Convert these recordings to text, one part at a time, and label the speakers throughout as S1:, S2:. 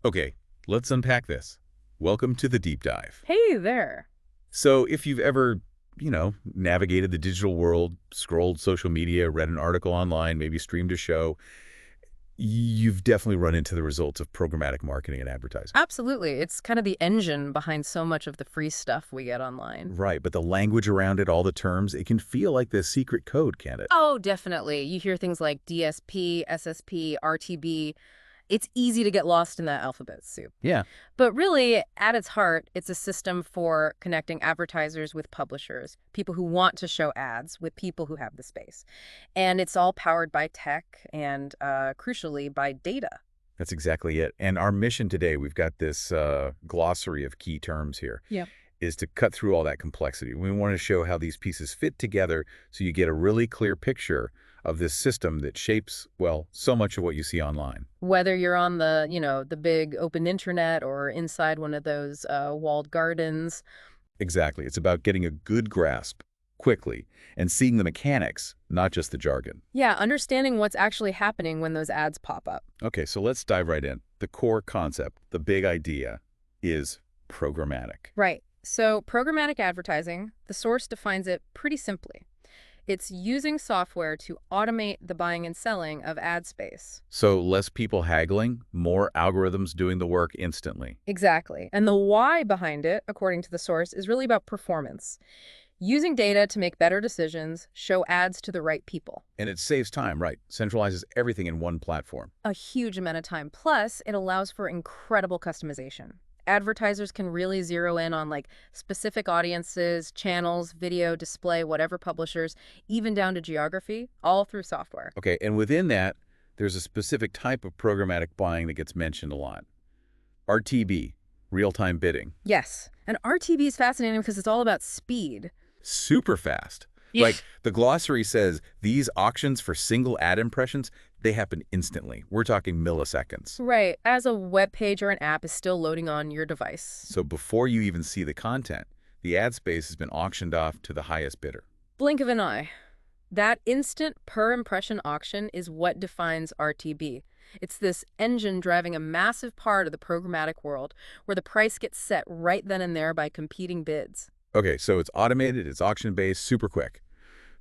S1: Okay, let's unpack this. Welcome to the deep dive.
S2: Hey there.
S1: So if you've ever, navigated the digital world, scrolled social media, read an article online, maybe streamed a show, you've definitely run into the results of programmatic marketing and advertising.
S2: Absolutely. It's kind of the engine behind so much of the free stuff we get online.
S1: Right, but the language around it, all the terms, it can feel like the secret code, can't it?
S2: Oh, definitely. You hear things like DSP, SSP, RTB. It's easy to get lost in that alphabet soup.
S1: Yeah.
S2: But really, at its heart, it's a system for connecting advertisers with publishers, people who want to show ads with people who have the space. And it's all powered by tech and, crucially, by data.
S1: That's exactly it. And our mission today, we've got this glossary of key terms here,
S2: Yeah.
S1: is to cut through all that complexity. We want to show how these pieces fit together so you get a really clear picture of this system that shapes, well, so much of what you see online.
S2: Whether you're on the big open internet or inside one of those walled gardens.
S1: Exactly. It's about getting a good grasp quickly and seeing the mechanics, not just the jargon.
S2: Yeah, understanding what's actually happening when those ads pop up.
S1: Okay, so let's dive right in. The core concept, the big idea, is programmatic.
S2: Right. So programmatic advertising, the source defines it pretty simply. It's using software to automate the buying and selling of ad space.
S1: So less people haggling, more algorithms doing the work instantly.
S2: Exactly. And the why behind it, according to the source, is really about performance. Using data to make better decisions, show ads to the right people.
S1: And it saves time, right? Centralizes everything in one platform.
S2: A huge amount of time. Plus, it allows for incredible customization. Advertisers can really zero in on specific audiences, channels, video, display, whatever publishers, even down to geography, all through software.
S1: Okay, and within that, there's a specific type of programmatic buying that gets mentioned a lot. RTB, real-time bidding.
S2: Yes. And RTB is fascinating because it's all about speed.
S1: Super fast.
S2: Yeah.
S1: Like the glossary says, these auctions for single ad impressions, they happen instantly. We're talking milliseconds.
S2: Right. As a web page or an app is still loading on your device.
S1: So before you even see the content, the ad space has been auctioned off to the highest bidder.
S2: Blink of an eye. That instant per impression auction is what defines RTB. It's this engine driving a massive part of the programmatic world where the price gets set right then and there by competing bids.
S1: Okay, so it's automated, it's auction-based, super quick.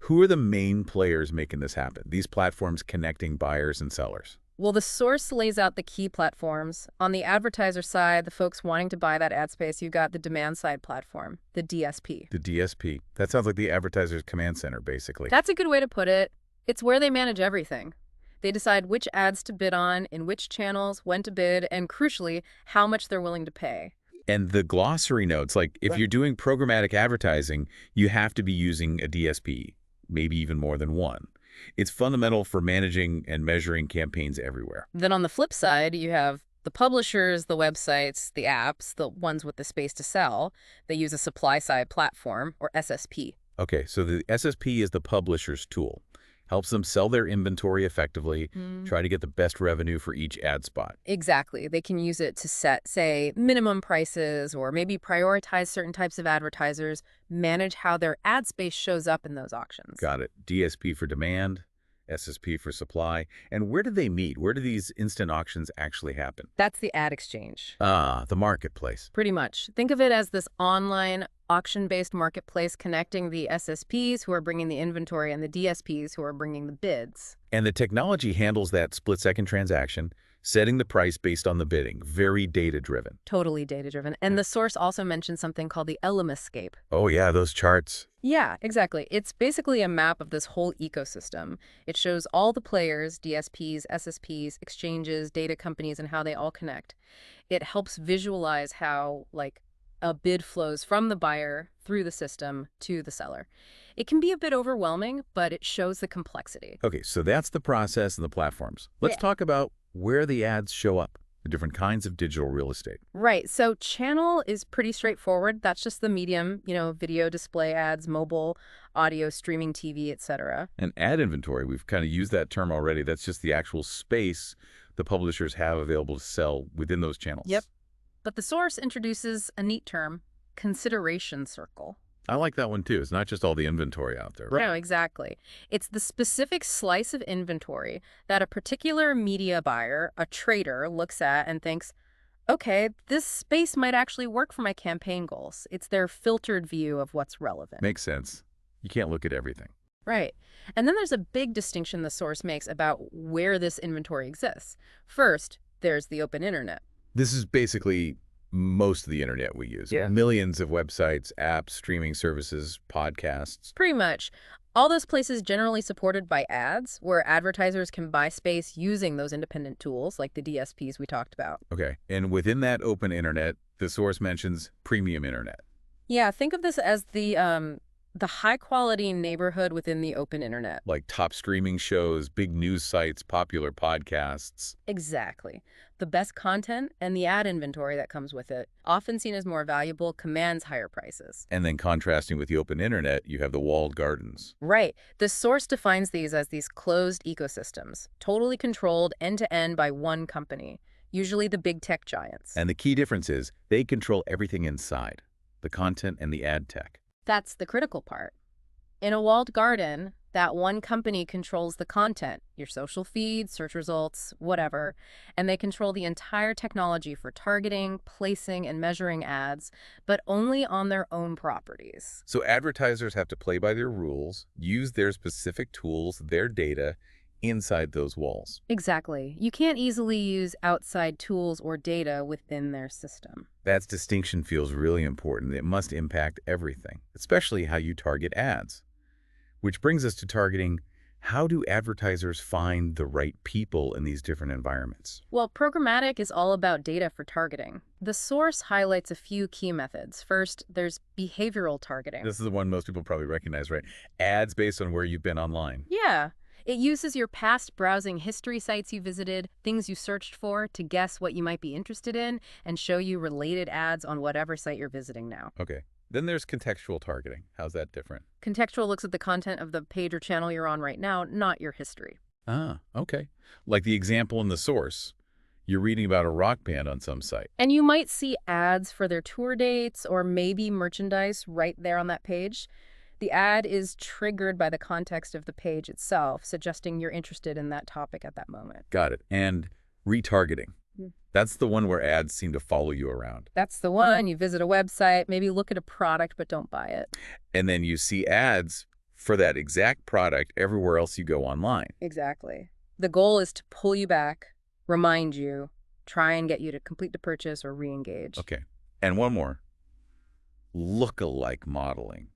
S1: Who are the main players making this happen? These platforms connecting buyers and sellers.
S2: Well, the source lays out the key platforms. On the advertiser side, the folks wanting to buy that ad space, you've got the demand side platform, the DSP.
S1: The DSP. That sounds like the advertiser's command center, basically.
S2: That's a good way to put it. It's where they manage everything. They decide which ads to bid on, in which channels, when to bid, and crucially, how much they're willing to pay.
S1: And the glossary notes, like if you're doing programmatic advertising, you have to be using a DSP, maybe even more than one. It's fundamental for managing and measuring campaigns everywhere.
S2: Then on the flip side, you have the publishers, the websites, the apps, the ones with the space to sell. They use a supply-side platform, or SSP.
S1: Okay, so the SSP is the publisher's tool. Helps them sell their inventory effectively, try to get the best revenue for each ad spot.
S2: Exactly. They can use it to set, say, minimum prices or maybe prioritize certain types of advertisers, manage how their ad space shows up in those auctions.
S1: Got it. DSP for demand, SSP for supply. And where do they meet? Where do these instant auctions actually happen?
S2: That's the ad exchange.
S1: Ah, the marketplace.
S2: Pretty much. Think of it as this online auction-based marketplace connecting the SSPs who are bringing the inventory and the DSPs who are bringing the bids.
S1: And the technology handles that split-second transaction, setting the price based on the bidding. Very data-driven.
S2: Totally data-driven. And the source also mentions something called the Elemescape.
S1: Oh yeah, those charts.
S2: Yeah, exactly. It's basically a map of this whole ecosystem. It shows all the players, DSPs, SSPs, exchanges, data companies, and how they all connect. It helps visualize how, a bid flows from the buyer through the system to the seller. It can be a bit overwhelming, but it shows the complexity.
S1: Okay, so that's the process and the platforms. Let's talk about where the ads show up, the different kinds of digital real estate.
S2: Right. So channel is pretty straightforward. That's just the medium, video, display ads, mobile, audio, streaming TV, etc.
S1: And ad inventory, we've kind of used that term already. That's just the actual space the publishers have available to sell within those channels.
S2: Yep. But the source introduces a neat term, consideration circle.
S1: I like that one too. It's not just all the inventory out there.
S2: Right. No, exactly. It's the specific slice of inventory that a particular media buyer, a trader, looks at and thinks, okay, this space might actually work for my campaign goals. It's their filtered view of what's relevant.
S1: Makes sense. You can't look at everything.
S2: Right. And then there's a big distinction the source makes about where this inventory exists. First, there's the open internet.
S1: This is basically most of the internet we use.
S2: Yeah.
S1: Millions of websites, apps, streaming services, podcasts.
S2: Pretty much. All those places generally supported by ads, where advertisers can buy space using those independent tools like the DSPs we talked about.
S1: Okay. And within that open internet, the source mentions premium internet.
S2: Yeah, think of this as the high-quality neighborhood within the open internet.
S1: Like top streaming shows, big news sites, popular podcasts.
S2: Exactly. The best content and the ad inventory that comes with it, often seen as more valuable, commands higher prices.
S1: And then contrasting with the open internet, you have the walled gardens.
S2: Right. The source defines these as these closed ecosystems, totally controlled end-to-end by one company, usually the big tech giants.
S1: And the key difference is they control everything inside, the content and the ad tech.
S2: That's the critical part. In a walled garden, that one company controls the content, your social feed, search results, whatever, and they control the entire technology for targeting, placing, and measuring ads, but only on their own properties.
S1: So advertisers have to play by their rules, use their specific tools, their data, inside those walls.
S2: Exactly. You can't easily use outside tools or data within their system.
S1: That distinction feels really important. It must impact everything, especially how you target ads. Which brings us to targeting. How do advertisers find the right people in these different environments?
S2: Well, programmatic is all about data for targeting. The source highlights a few key methods. First, there's behavioral targeting.
S1: This is the one most people probably recognize, right? Ads based on where you've been online.
S2: Yeah. It uses your past browsing history, sites you visited, things you searched for, to guess what you might be interested in and show you related ads on whatever site you're visiting now.
S1: Okay. Then there's contextual targeting. How's that different?
S2: Contextual looks at the content of the page or channel you're on right now, not your history.
S1: Ah, okay. Like the example in the source. You're reading about a rock band on some site.
S2: And you might see ads for their tour dates or maybe merchandise right there on that page. The ad is triggered by the context of the page itself, suggesting you're interested in that topic at that moment.
S1: Got it. And retargeting. That's the one where ads seem to follow you around.
S2: That's the one. You visit a website, maybe look at a product, but don't buy it.
S1: And then you see ads for that exact product everywhere else you go online.
S2: Exactly. The goal is to pull you back, remind you, try and get you to complete the purchase or re-engage.
S1: Okay. And one more. Look-alike modeling.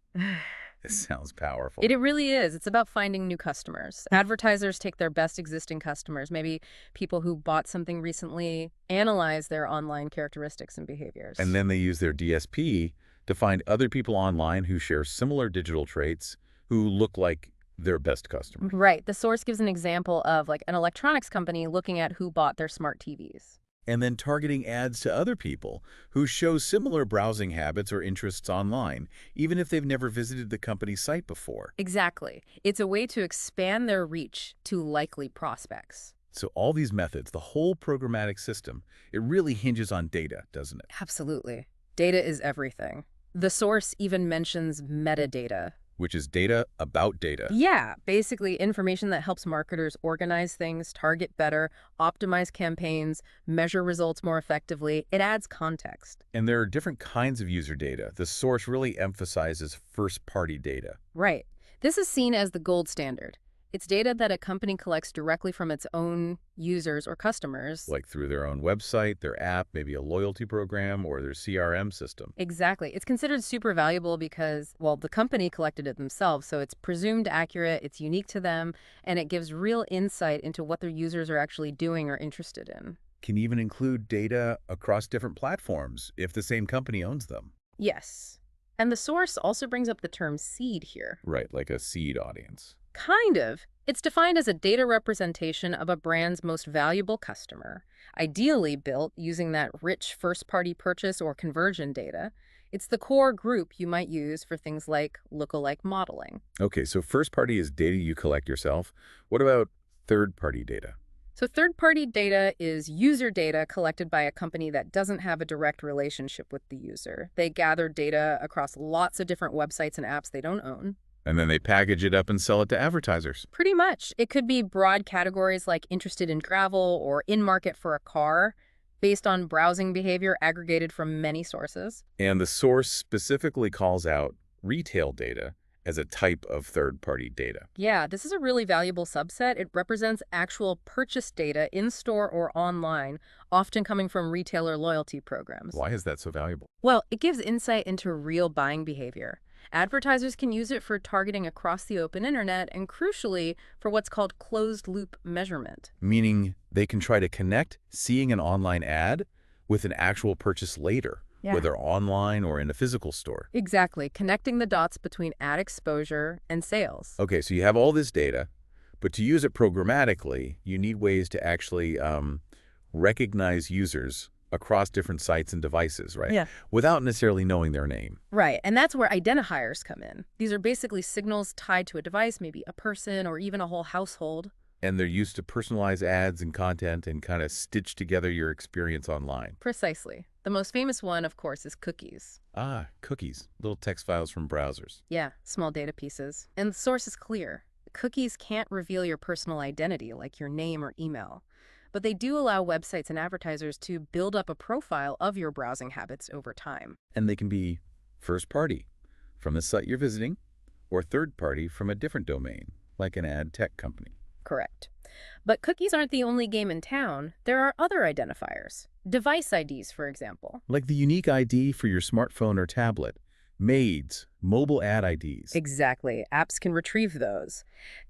S1: This sounds powerful.
S2: It really is. It's about finding new customers. Advertisers take their best existing customers, maybe people who bought something recently, analyze their online characteristics and behaviors.
S1: And then they use their DSP to find other people online who share similar digital traits, who look like their best customers.
S2: Right. The source gives an example of like an electronics company looking at who bought their smart TVs.
S1: And then targeting ads to other people who show similar browsing habits or interests online, even if they've never visited the company's site before.
S2: Exactly. It's a way to expand their reach to likely prospects.
S1: So all these methods, the whole programmatic system, it really hinges on data, doesn't it?
S2: Absolutely. Data is everything. The source even mentions metadata.
S1: Which is data about data.
S2: Yeah, basically information that helps marketers organize things, target better, optimize campaigns, measure results more effectively. It adds context.
S1: And there are different kinds of user data. The source really emphasizes first-party data.
S2: Right. This is seen as the gold standard. It's data that a company collects directly from its own users or customers.
S1: Like through their own website, their app, maybe a loyalty program, or their CRM system.
S2: Exactly. It's considered super valuable because, well, the company collected it themselves, so it's presumed accurate, it's unique to them, and it gives real insight into what their users are actually doing or interested in.
S1: Can even include data across different platforms if the same company owns them.
S2: Yes. And the source also brings up the term seed here.
S1: Right, like a seed audience.
S2: Kind of. It's defined as a data representation of a brand's most valuable customer, ideally built using that rich first-party purchase or conversion data. It's the core group you might use for things like lookalike modeling.
S1: Okay, so first-party is data you collect yourself. What about third-party data?
S2: So third-party data is user data collected by a company that doesn't have a direct relationship with the user. They gather data across lots of different websites and apps they don't own.
S1: And then they package it up and sell it to advertisers.
S2: Pretty much. It could be broad categories like interested in travel or in market for a car. based on browsing behavior aggregated from many sources.
S1: And the source specifically calls out retail data as a type of third-party data.
S2: Yeah, this is a really valuable subset. It represents actual purchase data in-store or online, often coming from retailer loyalty programs.
S1: Why is that so valuable?
S2: Well, it gives insight into real buying behavior. Advertisers can use it for targeting across the open internet and, crucially, for what's called closed-loop measurement.
S1: Meaning they can try to connect seeing an online ad with an actual purchase later,
S2: Yeah.
S1: whether online or in a physical store.
S2: Exactly, connecting the dots between ad exposure and sales.
S1: Okay, so you have all this data, but to use it programmatically, you need ways to actually recognize users across different sites and devices, right?
S2: Yeah.
S1: Without necessarily knowing their name.
S2: Right, and that's where identifiers come in. These are basically signals tied to a device, maybe a person or even a whole household.
S1: And they're used to personalize ads and content and kind of stitch together your experience online.
S2: Precisely. The most famous one, of course, is cookies.
S1: Ah, cookies, little text files from browsers.
S2: Yeah, small data pieces. And the source is clear. Cookies can't reveal your personal identity, like your name or email. But they do allow websites and advertisers to build up a profile of your browsing habits over time.
S1: And they can be first party from the site you're visiting or third party from a different domain, like an ad tech company.
S2: Correct. But cookies aren't the only game in town. There are other identifiers. Device IDs, for example.
S1: Like the unique ID for your smartphone or tablet, maids, mobile ad IDs.
S2: Exactly. Apps can retrieve those.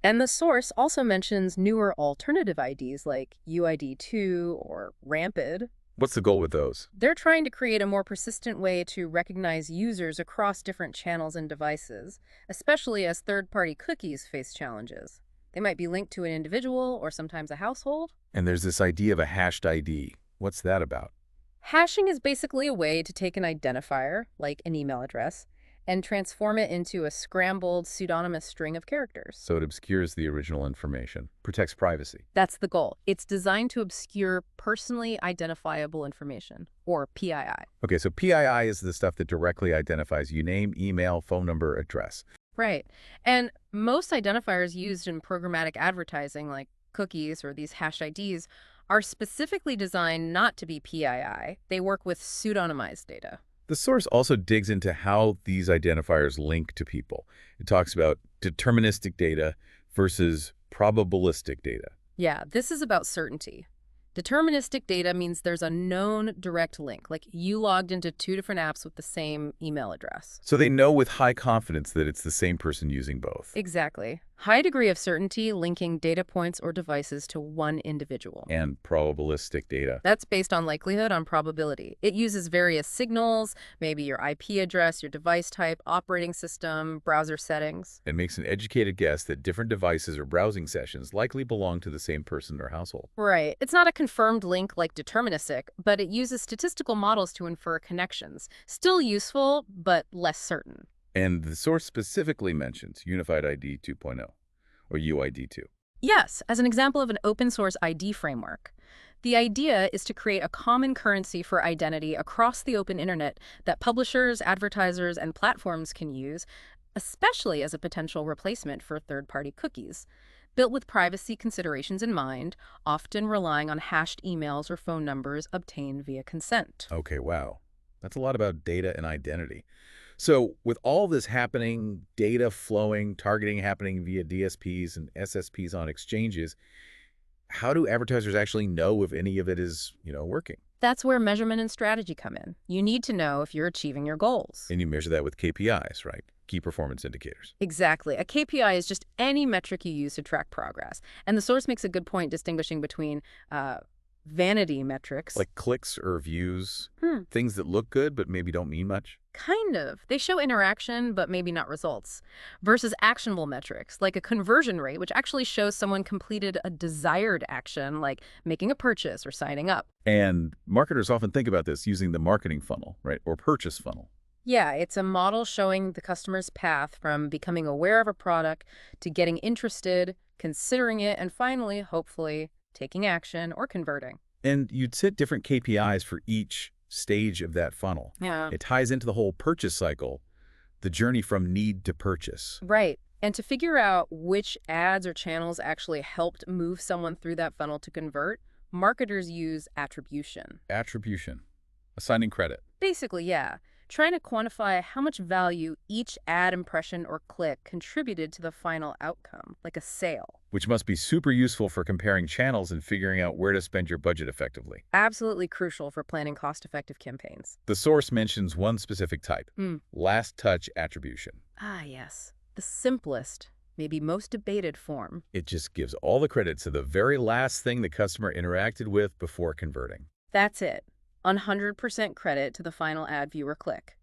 S2: And the source also mentions newer alternative IDs like UID2 or Rampid.
S1: What's the goal with those?
S2: They're trying to create a more persistent way to recognize users across different channels and devices, especially as third-party cookies face challenges. They might be linked to an individual or sometimes a household.
S1: And there's this idea of a hashed ID. What's that about?
S2: Hashing is basically a way to take an identifier, like an email address, and transform it into a scrambled, pseudonymous string of characters.
S1: So it obscures the original information, protects privacy.
S2: That's the goal. It's designed to obscure personally identifiable information, or PII.
S1: Okay, so PII is the stuff that directly identifies your name, email, phone number, address.
S2: Right. And most identifiers used in programmatic advertising, like cookies or these hashed IDs, are specifically designed not to be PII. They work with pseudonymized data.
S1: The source also digs into how these identifiers link to people. It talks about deterministic data versus probabilistic data.
S2: Yeah, this is about certainty. Deterministic data means there's a known direct link, like you logged into 2 different apps with the same email address.
S1: So they know with high confidence that it's the same person using both.
S2: Exactly. High degree of certainty linking data points or devices to one individual.
S1: And probabilistic data.
S2: That's based on likelihood on probability. It uses various signals, maybe your IP address, your device type, operating system, browser settings.
S1: It makes an educated guess that different devices or browsing sessions likely belong to the same person or household.
S2: Right. It's not a confirmed link like deterministic, but it uses statistical models to infer connections. Still useful, but less certain.
S1: And the source specifically mentions Unified ID 2.0, or UID2.
S2: Yes, as an example of an open source ID framework. The idea is to create a common currency for identity across the open internet that publishers, advertisers, and platforms can use, especially as a potential replacement for third-party cookies. Built with privacy considerations in mind, often relying on hashed emails or phone numbers obtained via consent.
S1: Okay, wow. That's a lot about data and identity. So with all this happening, data flowing, targeting happening via DSPs and SSPs on exchanges, how do advertisers actually know if any of it is, working?
S2: That's where measurement and strategy come in. You need to know if you're achieving your goals.
S1: And you measure that with KPIs, right? Key performance indicators.
S2: Exactly. A KPI is just any metric you use to track progress. And the source makes a good point distinguishing between vanity metrics.
S1: Like clicks or views, things that look good but maybe don't mean much.
S2: Kind of. They show interaction, but maybe not results. Versus actionable metrics, like a conversion rate, which actually shows someone completed a desired action, like making a purchase or signing up.
S1: And marketers often think about this using the marketing funnel, right? Or purchase funnel.
S2: Yeah, it's a model showing the customer's path from becoming aware of a product to getting interested, considering it, and finally, hopefully, taking action or converting.
S1: And you'd set different KPIs for each stage of that funnel.
S2: Yeah.
S1: It ties into the whole purchase cycle, the journey from need to purchase.
S2: Right. And to figure out which ads or channels actually helped move someone through that funnel to convert, marketers use attribution.
S1: Attribution. Assigning credit.
S2: Basically, yeah, trying to quantify how much value each ad impression or click contributed to the final outcome, like a sale.
S1: Which must be super useful for comparing channels and figuring out where to spend your budget effectively.
S2: Absolutely crucial for planning cost-effective campaigns.
S1: The source mentions one specific type, last touch attribution.
S2: Ah, yes. The simplest, maybe most debated form.
S1: It just gives all the credit to the very last thing the customer interacted with before converting.
S2: That's it. 100% credit to the final ad viewer click.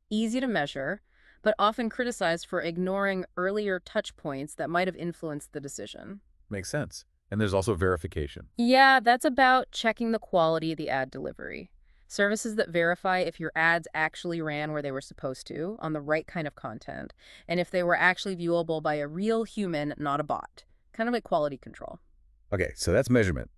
S2: Easy to measure, but often criticized for ignoring earlier touch points that might have influenced the decision.
S1: Makes sense. And there's also verification.
S2: Yeah, that's about checking the quality of the ad delivery. Services that verify if your ads actually ran where they were supposed to, on the right kind of content, and if they were actually viewable by a real human, not a bot. Kind of like quality control.
S1: Okay, so that's measurement.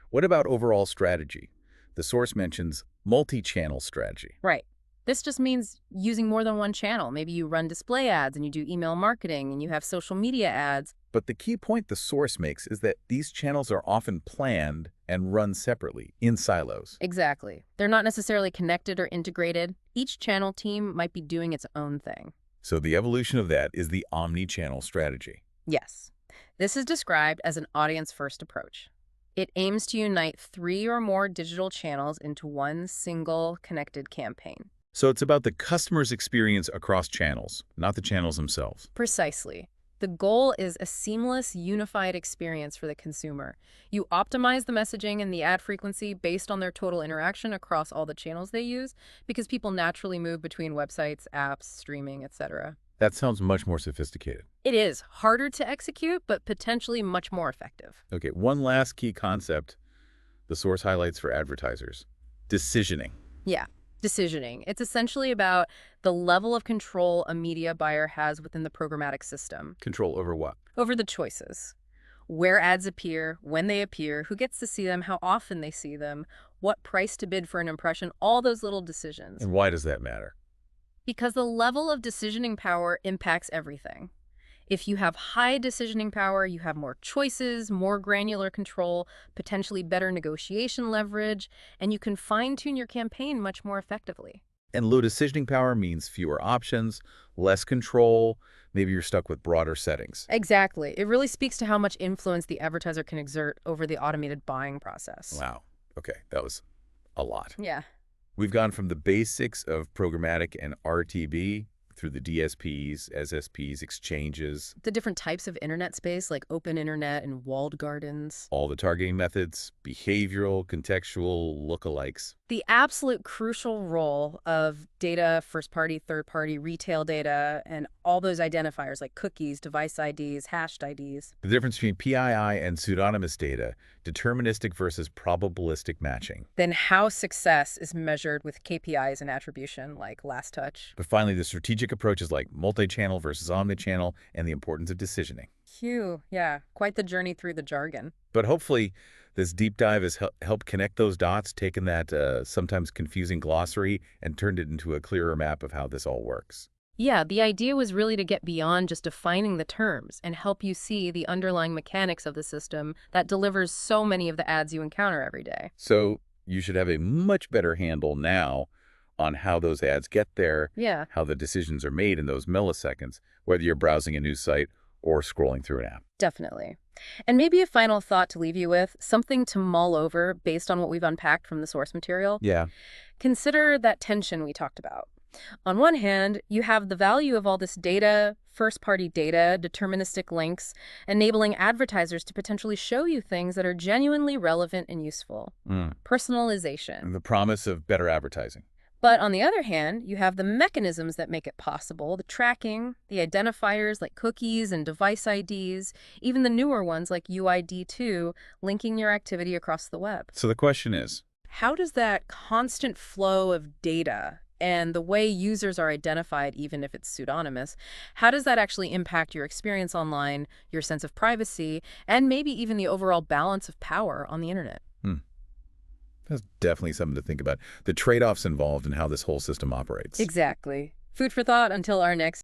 S1: What about overall strategy? The source mentions multi-channel strategy.
S2: Right. This just means using more than one channel. Maybe you run display ads and you do email marketing and you have social media ads.
S1: But the key point the source makes is that these channels are often planned and run separately, in silos.
S2: Exactly. They're not necessarily connected or integrated. Each channel team might be doing its own thing.
S1: So the evolution of that is the omni-channel strategy.
S2: Yes. This is described as an audience-first approach. It aims to unite 3 or more digital channels into one single connected campaign.
S1: So it's about the customer's experience across channels, not the channels themselves.
S2: Precisely. The goal is a seamless, unified experience for the consumer. You optimize the messaging and the ad frequency based on their total interaction across all the channels they use, because people naturally move between websites, apps, streaming, etc.
S1: That sounds much more sophisticated.
S2: It is harder to execute, but potentially much more effective.
S1: Okay, one last key concept the source highlights for advertisers. Decisioning.
S2: Yeah. Decisioning. It's essentially about the level of control a media buyer has within the programmatic system.
S1: Control over what?
S2: Over the choices. Where ads appear, when they appear, who gets to see them, how often they see them, what price to bid for an impression, all those little decisions.
S1: And why does that matter?
S2: Because the level of decisioning power impacts everything. If you have high decisioning power, you have more choices, more granular control, potentially better negotiation leverage, and you can fine-tune your campaign much more effectively.
S1: And low decisioning power means fewer options, less control, maybe you're stuck with broader settings.
S2: Exactly. It really speaks to how much influence the advertiser can exert over the automated buying process.
S1: Wow. Okay, that was a lot.
S2: Yeah.
S1: We've gone from the basics of programmatic and RTB through the DSPs, SSPs, exchanges,
S2: The different types of internet space, like open internet and walled gardens.
S1: all the targeting methods, behavioral, contextual, lookalikes.
S2: The absolute crucial role of data, first-party, third-party, retail data, and all those identifiers like cookies, device IDs, hashed IDs.
S1: The difference between PII and pseudonymous data, deterministic versus probabilistic matching.
S2: Then how success is measured with KPIs and attribution, like last touch.
S1: But finally, the strategic approaches like multi-channel versus omni-channel and the importance of decisioning.
S2: Phew, yeah, quite the journey through the jargon.
S1: But hopefully, this deep dive has helped connect those dots, taken that sometimes confusing glossary and turned it into a clearer map of how this all works.
S2: Yeah, the idea was really to get beyond just defining the terms and help you see the underlying mechanics of the system that delivers so many of the ads you encounter every day.
S1: So you should have a much better handle now on how those ads get there,
S2: Yeah.
S1: how the decisions are made in those milliseconds, whether you're browsing a news site or scrolling through an app.
S2: Definitely. And maybe a final thought to leave you with, something to mull over based on what we've unpacked from the source material.
S1: Yeah.
S2: Consider that tension we talked about. On one hand, you have the value of all this data, first-party data, deterministic links, enabling advertisers to potentially show you things that are genuinely relevant and useful. Personalization.
S1: And the promise of better advertising.
S2: But on the other hand, you have the mechanisms that make it possible, the tracking, the identifiers like cookies and device IDs, even the newer ones like UID2, linking your activity across the web.
S1: So the question is,
S2: How does that constant flow of data and the way users are identified, even if it's pseudonymous, how does that actually impact your experience online, your sense of privacy, and maybe even the overall balance of power on the internet?
S1: that's definitely something to think about. The trade-offs involved in how this whole system operates.
S2: Exactly. Food for thought until our next